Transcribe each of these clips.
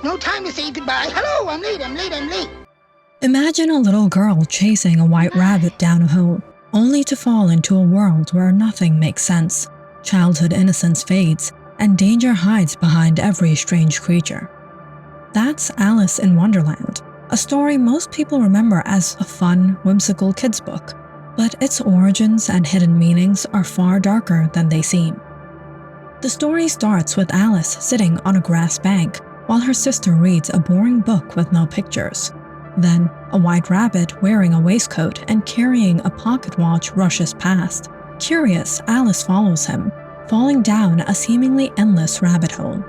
No time to say goodbye. Hello, I'm late. Imagine a little girl chasing a white rabbit down a hole, only to fall into a world where nothing makes sense. Childhood innocence fades, and danger hides behind every strange creature. That's Alice in Wonderland, a story most people remember as a fun, whimsical kids' book, but its origins and hidden meanings are far darker than they seem. The story starts with Alice sitting on a grass bank while her sister reads a boring book with no pictures. Then, a white rabbit wearing a waistcoat and carrying a pocket watch rushes past. Curious, Alice follows him, falling down a seemingly endless rabbit hole.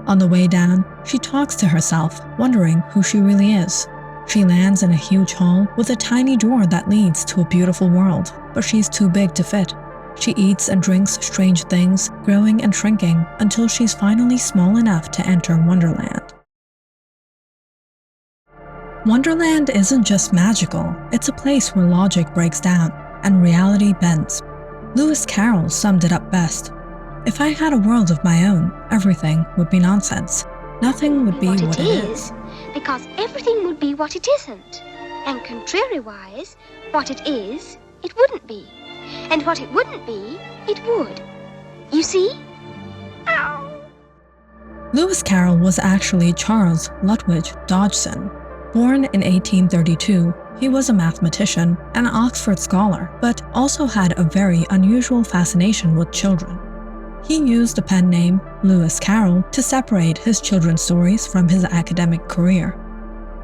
On the way down, she talks to herself, wondering who she really is. She lands in a huge hall with a tiny door that leads to a beautiful world, but she's too big to fit. She eats and drinks strange things, growing and shrinking, until she's finally small enough to enter Wonderland. Wonderland isn't just magical, it's a place where logic breaks down and reality bends. Lewis Carroll summed it up best. If I had a world of my own, everything would be nonsense. Nothing would be what it is. Because everything would be what it isn't. And contrary-wise, what it is, it wouldn't be. And what it wouldn't be, it would. You see? Ow! Lewis Carroll was actually Charles Lutwidge Dodgson. Born in 1832, he was a mathematician and an Oxford scholar, but also had a very unusual fascination with children. He used the pen name Lewis Carroll to separate his children's stories from his academic career.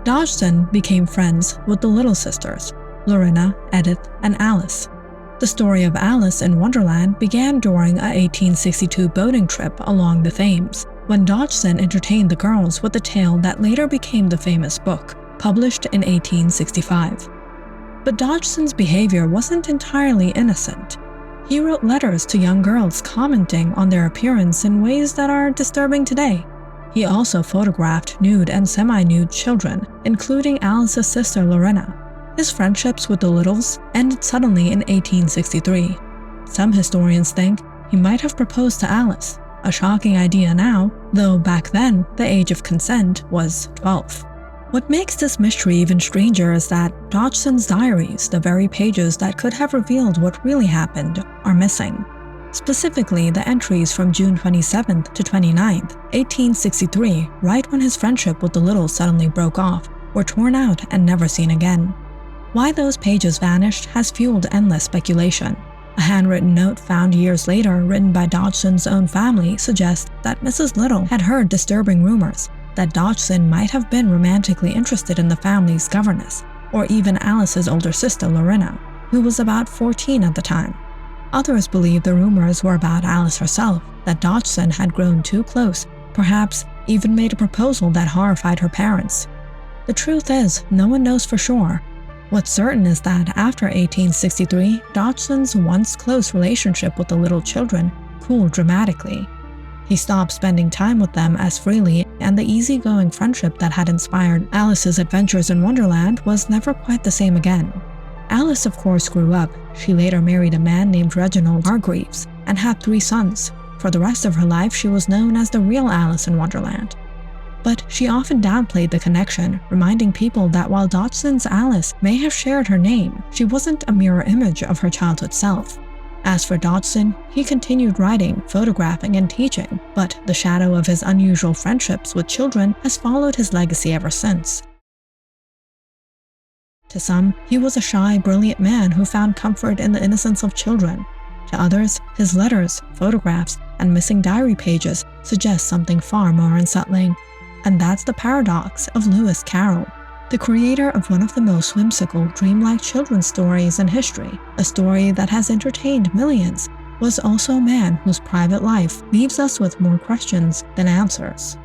Dodgson became friends with the little sisters, Lorena, Edith, and Alice. The story of Alice in Wonderland began during a 1862 boating trip along the Thames, when Dodgson entertained the girls with a tale that later became the famous book, published in 1865. But Dodgson's behavior wasn't entirely innocent. He wrote letters to young girls commenting on their appearance in ways that are disturbing today. He also photographed nude and semi-nude children, including Alice's sister Lorena. His friendships with the Liddels ended suddenly in 1863. Some historians think he might have proposed to Alice, a shocking idea now, though back then the age of consent was 12. What makes this mystery even stranger is that Dodgson's diaries, the very pages that could have revealed what really happened, are missing. Specifically, the entries from June 27th to 29th, 1863, right when his friendship with the Liddels suddenly broke off, were torn out and never seen again. Why those pages vanished has fueled endless speculation. A handwritten note found years later, written by Dodgson's own family, suggests that Mrs. Liddell had heard disturbing rumors that Dodgson might have been romantically interested in the family's governess, or even Alice's older sister Lorena, who was about 14 at the time. Others believe the rumors were about Alice herself, that Dodgson had grown too close, perhaps even made a proposal that horrified her parents. The truth is, no one knows for sure. What's certain is that after 1863, Dodgson's once close relationship with the little children cooled dramatically. He stopped spending time with them as freely, and the easygoing friendship that had inspired Alice's adventures in Wonderland was never quite the same again. Alice, of course, grew up. She later married a man named Reginald Hargreaves and had 3 sons. For the rest of her life, she was known as the real Alice in Wonderland. But she often downplayed the connection, reminding people that while Dodgson's Alice may have shared her name, she wasn't a mirror image of her childhood self. As for Dodgson, he continued writing, photographing, and teaching, but the shadow of his unusual friendships with children has followed his legacy ever since. To some, he was a shy, brilliant man who found comfort in the innocence of children. To others, his letters, photographs, and missing diary pages suggest something far more unsettling. And that's the paradox of Lewis Carroll, the creator of one of the most whimsical, dreamlike children's stories in history. A story that has entertained millions, was also a man whose private life leaves us with more questions than answers.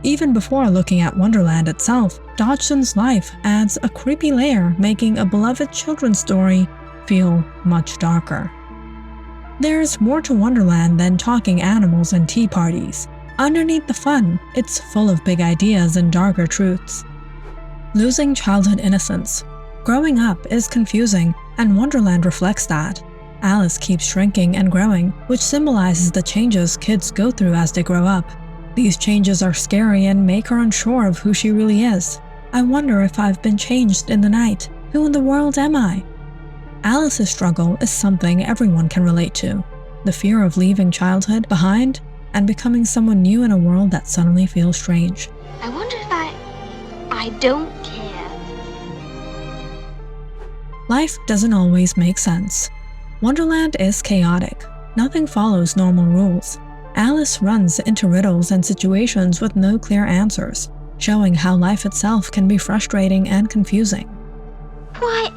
Even before looking at Wonderland itself, Dodgson's life adds a creepy layer, making a beloved children's story feel much darker. There's more to Wonderland than talking animals and tea parties. Underneath the fun, it's full of big ideas and darker truths. Losing childhood innocence. Growing up is confusing, and Wonderland reflects that. Alice keeps shrinking and growing, which symbolizes the changes kids go through as they grow up. These changes are scary and make her unsure of who she really is. I wonder if I've been changed in the night. Who in the world am I? Alice's struggle is something everyone can relate to. The fear of leaving childhood behind and becoming someone new in a world that suddenly feels strange. I wonder if I don't care. Life doesn't always make sense. Wonderland is chaotic. Nothing follows normal rules. Alice runs into riddles and situations with no clear answers, showing how life itself can be frustrating and confusing. Why,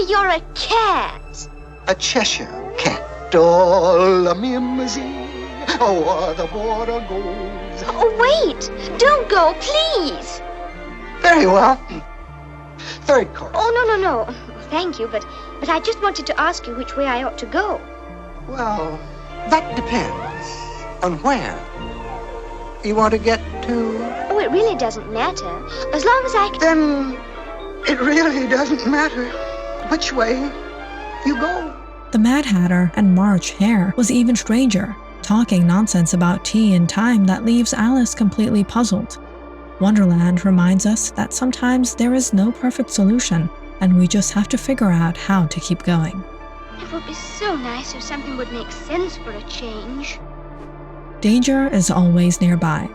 you're a cat. A Cheshire cat. Oh, a mimsy. Oh, the border goes. Oh, wait! Don't go, please! Very well. Third course. Oh, no. Thank you, but I just wanted to ask you which way I ought to go. Well, that depends on where you want to get to. Oh, it really doesn't matter. As long as I can... Then it really doesn't matter which way you go. The Mad Hatter and March Hare was even stranger, talking nonsense about tea and time that leaves Alice completely puzzled. Wonderland reminds us that sometimes there is no perfect solution, and we just have to figure out how to keep going. It would be so nice if something would make sense for a change. Danger is always nearby.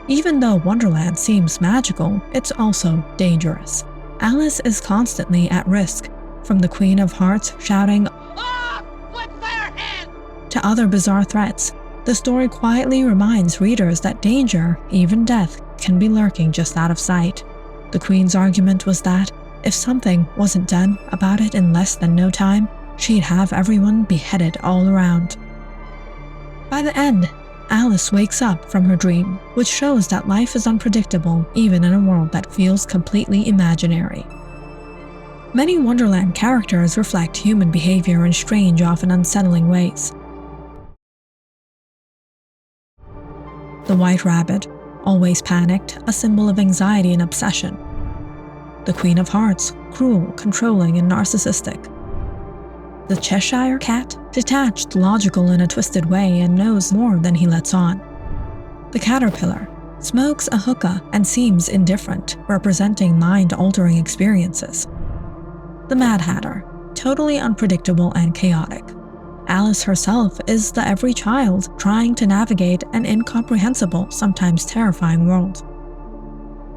Even though Wonderland seems magical, it's also dangerous. Alice is constantly at risk, from the Queen of Hearts shouting, "Ah! With their head!" to other bizarre threats. The story quietly reminds readers that danger, even death, can be lurking just out of sight. The Queen's argument was that if something wasn't done about it in less than no time, she'd have everyone beheaded all around. By the end, Alice wakes up from her dream, which shows that life is unpredictable even in a world that feels completely imaginary. Many Wonderland characters reflect human behavior in strange, often unsettling ways. The White Rabbit, always panicked, a symbol of anxiety and obsession. The Queen of Hearts, cruel, controlling, and narcissistic. The Cheshire Cat, detached, logical in a twisted way and knows more than he lets on. The Caterpillar, smokes a hookah and seems indifferent, representing mind-altering experiences. The Mad Hatter, totally unpredictable and chaotic. Alice herself is the every child trying to navigate an incomprehensible, sometimes terrifying world.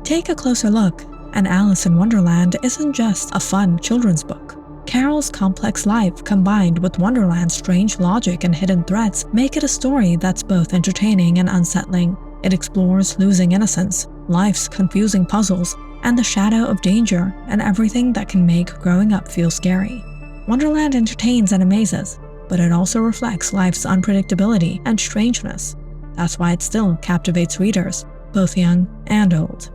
Take a closer look, and Alice in Wonderland isn't just a fun children's book. Carroll's complex life combined with Wonderland's strange logic and hidden threats make it a story that's both entertaining and unsettling. It explores losing innocence, life's confusing puzzles, and the shadow of danger and everything that can make growing up feel scary. Wonderland entertains and amazes, but it also reflects life's unpredictability and strangeness. That's why it still captivates readers, both young and old.